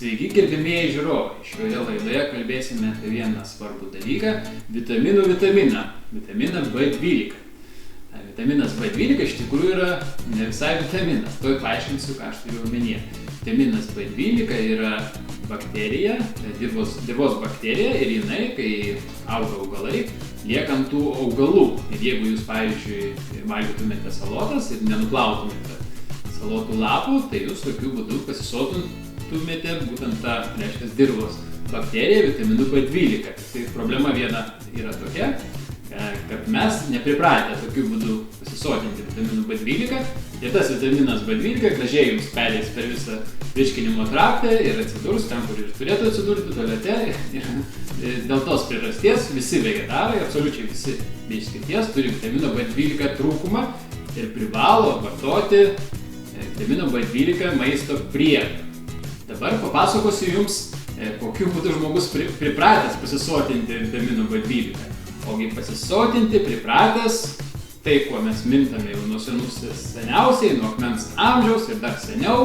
Sveiki, gerbimieji žiūrovai. Šioje laidoje kalbėsime apie vieną svarbų dalyką – vitaminą B12. Vitaminas B12 iš tikrųjų yra ne visai vitaminas. Tuoj paaiškinsiu, ką aš turiu omenyje. Vitaminas B12 yra bakterija, dirvos bakterija ir jinai, kai auga augalai, lieka ant tų augalų. Ir jeigu jūs, pavyzdžiui, valgytumėte salotas ir nenuplautumėte salotų lapų, tai jūs tokiu būdu pasisotintumėte būtent tą, reiškia, dirvos bakteriją vitaminu B12. Tai problema viena yra tokia, kad mes nepripratę tokiu būdu pasisotinti vitaminu B12 ir tas vitaminas B12 gražiai jums perės per visą virškinimo traktą ir atsidurs ten, kur ir turėtų atsidurti, tualete. Ir dėl tos priežasties visi vegetarai, absoliučiai visi be išskirties, turi vitamino B12 trūkumą ir privalo vartoti vitamino B12 maisto priedą. Dabar papasakosiu jums, kokiu būdu žmogus pripratęs pasisotinti vitamino B12. Ogi pasisotinti pripratęs, tai kuo mes mintame jau nuo seniausiai, nuo akmens amžiaus ir dar seniau,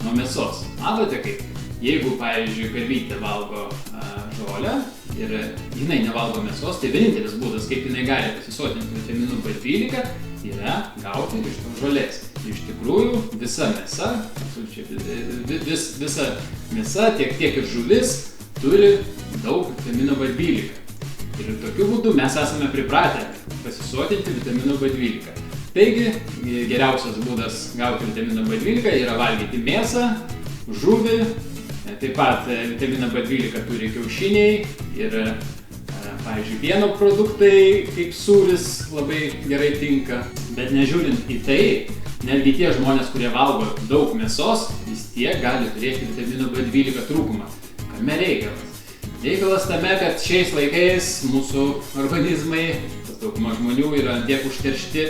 nuo mėsos. Matote, kaip jeigu, pavyzdžiui, karvytė valgo žolę ir jinai nevalgo mėsos, tai vienintelis būdas, kaip jinai gali pasisotinti vitaminu B12, yra gauti iš tos žolės. Iš tikrųjų, visa mėsa, visa mėsa, tiek ir žuvis, turi daug vitamino B12. Ir tokiu būdu mes esame pripratę pasisotinti vitamino B12. Taigi, geriausias būdas gauti vitamino B12 yra valgyti mėsą, žuvį, taip pat vitaminą B12 turi kiaušiniai ir, pavyzdžiui, pieno produktai kaip sūris labai gerai tinka. Bet nežiūrint į tai, netgi tie žmonės, kurie valgo daug mėsos, vis tiek gali turėti vitamino B12 trūkumą. Kame reikalas? Reikalas tame, kad šiais laikais mūsų organizmai, dauguma žmonių yra tiek užteršti,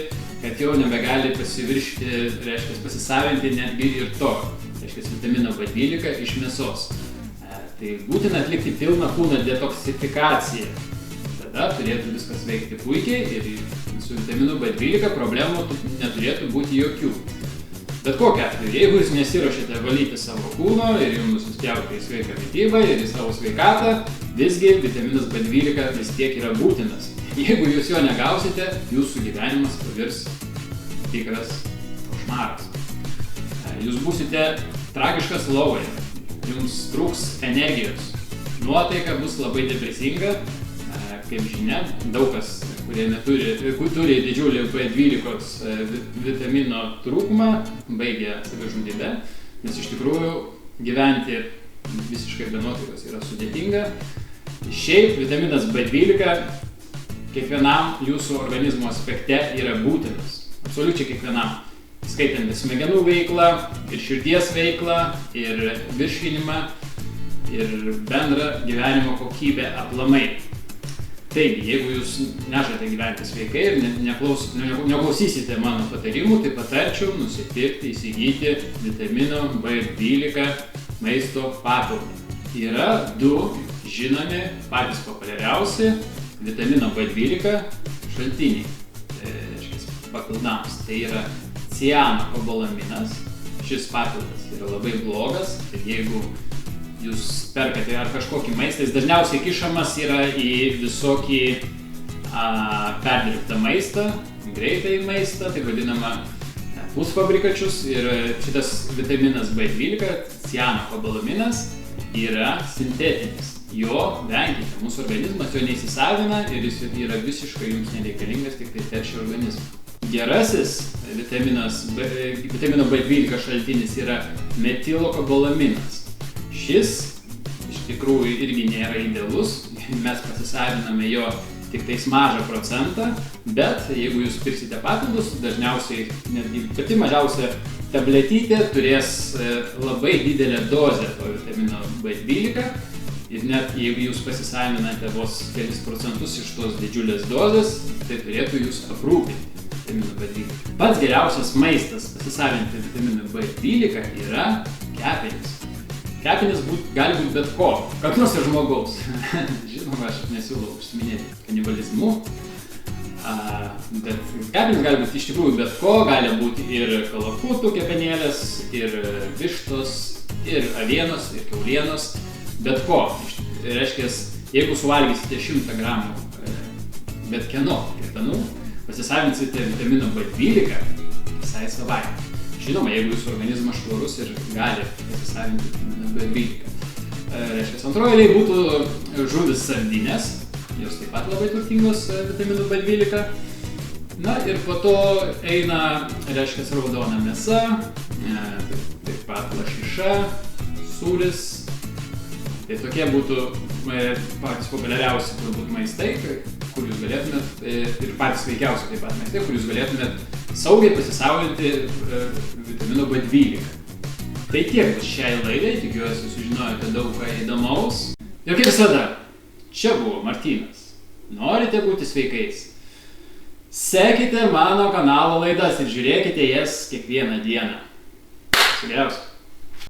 kad jau nebegali pasiviršti, reiškia, pasisavinti netgi ir to, reiškia, vitamino B12 iš mėsos. Tai būtina atlikti pilną kūno detoksifikaciją. Tada turėtų viskas veikti puikiai ir su vitaminu B12 problemų neturėtų būti jokių. Bet kokiu atveju, jeigu jūs nesiruošiate valyti savo kūno ir jums nusispjauti į sveiką mitybą ir į savo sveikatą, visgi vitaminas B12 vis tiek yra būtinas. Jeigu jūs jo negausite, jūsų gyvenimas pavirs tikras košmaras. Jūs būsite tragiškas lovoje, jums trūks energijos, nuotaika bus labai depresinga. Kaip žinia, daug kas, kurie turi didžiulį B12 vitamino trūkumą, baigia savižudybę, nes iš tikrųjų gyventi visiškai be nuotaikos yra sudėtinga. Šiaip vitaminas B12 kiekvienam jūsų organizmo aspekte yra būtinas, absoliučiai kiekvienam, skaitant smegenų veiklą, ir širdies veiklą, ir virškinimą, ir bendrą gyvenimo kokybę aplamai. Taigi, jeigu jūs nežadate gyventi sveikai ir neklausysite mano patarimų, tai patarčiau nusipirkti, įsigyti vitamino B12 maisto papildą. Yra du žinomi, patys populiariausi vitamino B12 šaltiniai, papildams. Tai yra cianokobalaminas. Šis papildas yra labai blogas ir jeigu jūs perkate ar kažkokį maistą, jis dažniausiai kišamas yra į visokį perdirbtą maistą, greitai maistą, tai vadinama pusfabrikačius. Ir šitas vitaminas B12, cianokobalaminas, yra sintetinis. Jo venkite, mūsų organizmas jo neįsisavina ir jis yra visiškai jums nereikalingas, tik tai teršia organizmą. Gerasis vitamino B12 šaltinis yra metilokobalaminas. Šis iš tikrųjų irgi nėra idealus, mes pasisaviname jo tik tais mažą procentą, bet jeigu jūs pirksite papildus, dažniausiai netgi pati mažiausia tabletytė turės labai didelę dozę to vitamino B12 ir net jeigu jūs pasisavinate vos kelis procentus iš tos didžiulės dozės, tai turėtų jūs aprūpinti vitamino B12. Pats geriausias maistas pasisavinti vitamino B12 yra kepenys. Kepenys gali būti bet ko, kaknus ir žmogaus. Žinoma, aš nesiūlau užsiminėti kanibalizmu, bet kepenys gali būti iš tikrųjų bet ko, gali būti ir kalakutų kepenėlės, ir vištos, ir avienos, ir kiaulienos, bet ko. Reiškia, jeigu suvalgysite 100 gramų bet kieno kepenų, pasisavinsite vitamino B12 visai savaitę. Žinoma, jeigu jūsų organizmas švarus ir gali pasisavinti vitaminą B12. Reiškia, antroje eilėje būtų žuvis sardinės, jos taip pat labai turtingos vitaminu B12. Na ir po to eina, reiškia, raudona mėsa, taip pat lašiša, sūris. Tai tokie būtų patys populiariausi turbūt maistai, kur jūs galėtumėt, ir patys sveikiausi taip pat maistai, kur jūs galėtumėt saugiai pasisavinti vitamino B12. Tai tiek bus šiai laidai, tikiuosi sužinojote daug ką įdomaus. Ir kaip visada, čia buvo Martynas. Norite būti sveikais? Sekite mano kanalo laidas ir žiūrėkite jas kiekvieną dieną. Viso geriausio.